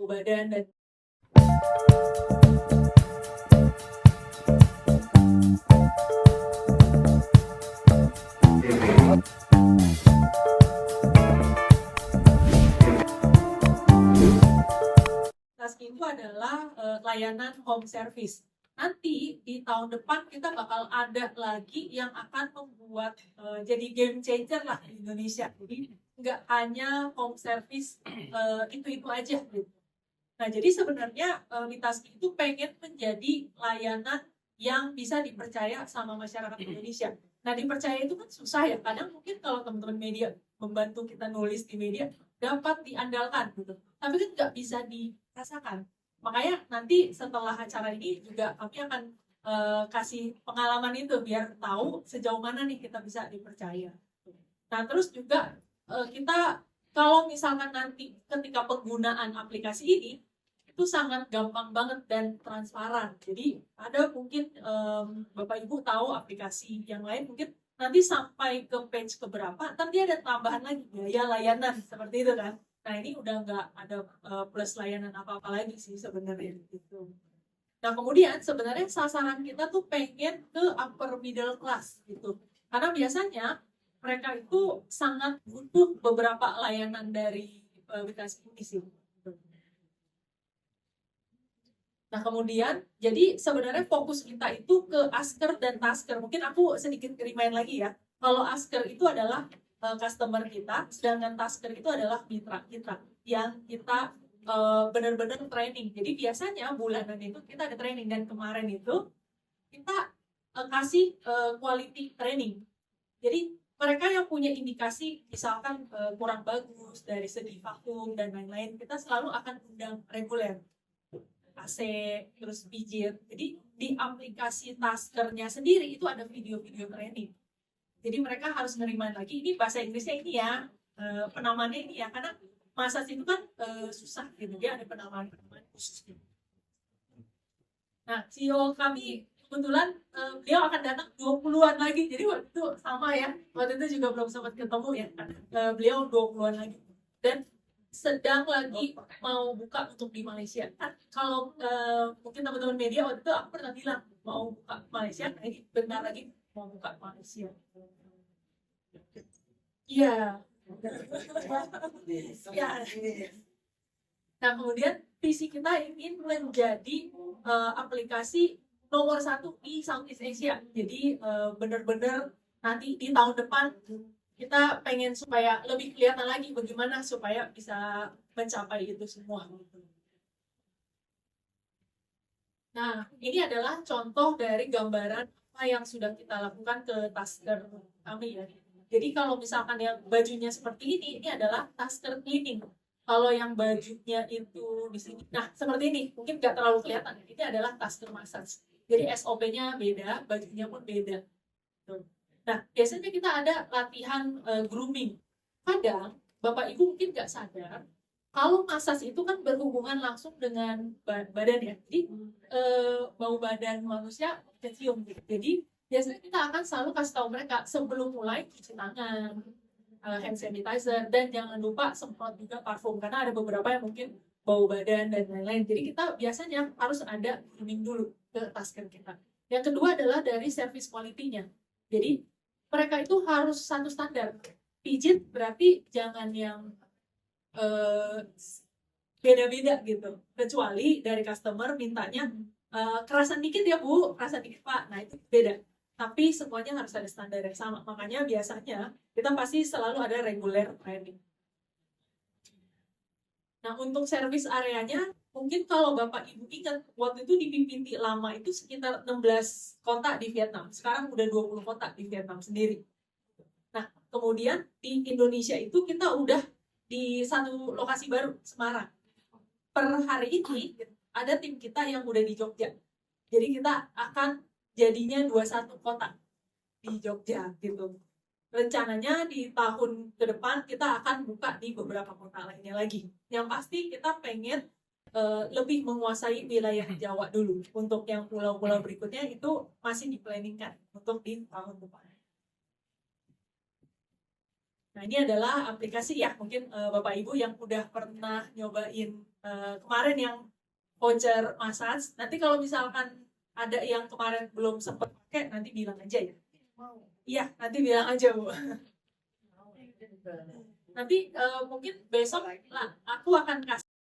bau badan dan task itu adalah layanan home service. Nanti di tahun depan kita bakal ada lagi yang akan membuat jadi game changer lah di Indonesia. Jadi nggak hanya home service itu aja gitu. Nah, jadi sebenarnya Mitaski itu pengen menjadi layanan yang bisa dipercaya sama masyarakat Indonesia. Nah, dipercaya itu kan susah ya. Kadang mungkin kalau teman-teman media membantu kita nulis di media, dapat diandalkan gitu. Tapi kan nggak bisa dirasakan. Makanya nanti setelah acara ini juga kami akan kasih pengalaman itu biar tahu sejauh mana nih kita bisa dipercaya. Nah, terus juga kita kalau misalkan nanti ketika penggunaan aplikasi ini itu sangat gampang banget dan transparan. Jadi ada mungkin Bapak Ibu tahu aplikasi yang lain mungkin nanti sampai ke page keberapa, nanti ada tambahan lagi biaya layanan seperti itu kan. Nah, ini udah nggak ada plus layanan apa-apa lagi sih sebenarnya gitu. Nah, kemudian sebenarnya sasaran kita tuh pengen ke upper middle class gitu. Karena biasanya mereka itu sangat butuh beberapa layanan dari aplikasi ini sih. Nah, kemudian jadi sebenarnya fokus kita itu ke Asker dan Tasker. Mungkin aku sedikit remind lagi ya. Kalau Asker itu adalah customer kita, sedangkan Tasker itu adalah mitra kita yang kita benar-benar training. Jadi biasanya bulanan itu kita ada training, dan kemarin itu kita kasih quality training. Jadi mereka yang punya indikasi misalkan kurang bagus dari segi vakum dan lain-lain, kita selalu akan undang reguler. AC, terus pijit. Jadi di aplikasi Taskernya sendiri itu ada video-video training. Jadi mereka harus nerimain lagi, ini bahasa Inggrisnya ini ya, penamaannya ini ya, karena massage itu kan susah gitu, dia ada penamaan khusus. Nah, CEO kami kebetulan beliau akan datang 20-an lagi, jadi waktu itu sama ya, waktu itu juga belum sempat ketemu ya, beliau 20-an lagi. Dan sedang lagi mau buka untuk di Malaysia. Kan kalau mungkin teman-teman media waktu itu aku pernah bilang mau buka Malaysia, nah ini bentar lagi mau buka Malaysia. Iya. Ya. Nah, kemudian visi kita ingin menjadi aplikasi nomor 1 di Southeast Asia. Jadi benar-benar nanti di tahun depan kita pengen supaya lebih kelihatan lagi bagaimana supaya bisa mencapai itu semua. Nah, ini adalah contoh dari gambaran apa yang sudah kita lakukan ke Tasker kami ya. Jadi kalau misalkan yang bajunya seperti ini adalah Tasker cleaning. Kalau yang bajunya itu di sini, nah seperti ini, mungkin nggak terlalu kelihatan. Ini adalah Tasker massage. Jadi SOP-nya beda, bajunya pun beda. Nah, biasanya kita ada latihan grooming. Kadang Bapak Ibu mungkin nggak sadar, kalau massage itu kan berhubungan langsung dengan badan ya. Jadi bau badan manusia kecium gitu. Jadi biasanya kita akan selalu kasih tahu mereka sebelum mulai cuci tangan, hand sanitizer, dan jangan lupa semprot juga parfum karena ada beberapa yang mungkin bau badan dan lain-lain. Jadi kita biasanya harus ada grooming dulu ke Tasker kita. Yang kedua adalah dari service quality-nya. Jadi mereka itu harus satu standar. Pijit berarti jangan yang beda-beda gitu. Kecuali dari customer mintanya kerasan dikit ya Bu, kerasan dikit Pak. Nah itu beda. Tapi semuanya harus ada standar yang sama. Makanya biasanya kita pasti selalu ada regular training. Nah, untuk service areanya, mungkin kalau Bapak Ibu ingat, waktu itu di Pimpinti lama itu sekitar 16 kota di Vietnam. Sekarang udah 20 kota di Vietnam sendiri. Nah, kemudian di Indonesia itu kita udah di satu lokasi baru, Semarang. Per hari ini, ada tim kita yang udah di Jogja. Jadi kita akan jadinya 21 kota di Jogja gitu. Rencananya di tahun ke depan kita akan buka di beberapa kota lainnya lagi. Yang pasti kita pengen lebih menguasai wilayah Jawa dulu. Untuk yang pulau-pulau berikutnya itu masih diplanningkan untuk di tahun depan. Nah, ini adalah aplikasi ya, mungkin Bapak Ibu yang udah pernah nyobain kemarin yang voucher massage. Nanti kalau misalkan ada yang kemarin belum sempat pakai, nanti bilang aja ya. Iya, nanti bilang aja, Bu. Nanti mungkin besok lah, aku akan kasih